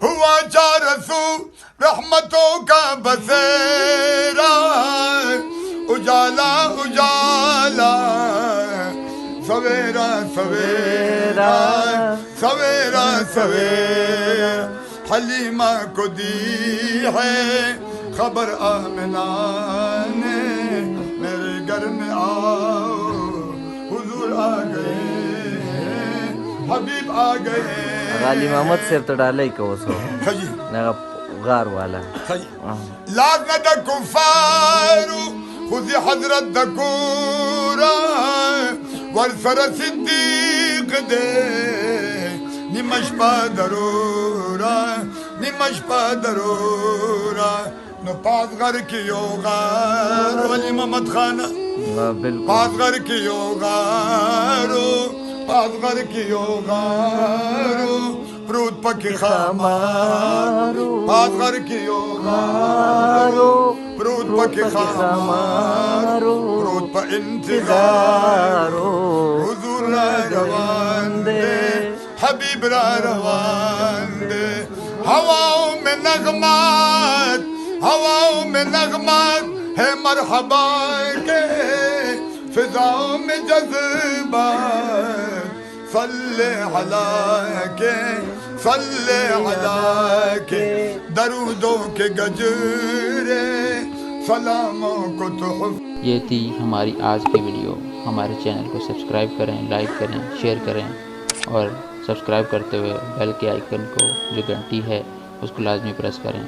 ہوا چار رسو رحمتوں کا بسیرا اجالا اجالا سویرا سویرا سویرا سویرا حلیمہ کو دی ہے خبر آمنہ نے میرے گھر میں آؤ حضور آ گئے حبیب آ گئے. غالی محمد صاحب ته ډالۍ کوو سو خجی هغه غار والا خجی لازم دا کفار خودی حضرت دا کورا ورسر صدیق دے نمش پا درورا نمش پا درورا نو پاس غر کیو غار ولی محمد خانہ بالکل پاس غر کیو غارو پاس غر کیو غارو پروت پکی خامارو پاس غر کیو غارو پروت پکی خامارو پروت پا انتظارو حضور را روان دے حبیب را روان دے. ہواؤں میں نغمات ہواؤں میں نغمات ہے مرحبا کے فضاؤں میں جذبات صلی علیہ کے صلی علیہ کے درودوں کے گجرے سلاموں کو تحف. یہ تھی ہماری آج کی ویڈیو. ہمارے چینل کو سبسکرائب کریں، لائک کریں، شیئر کریں اور سبسکرائب کرتے ہوئے بیل کے آئیکن کو جو گھنٹی ہے اس کو لازمی پریس کریں.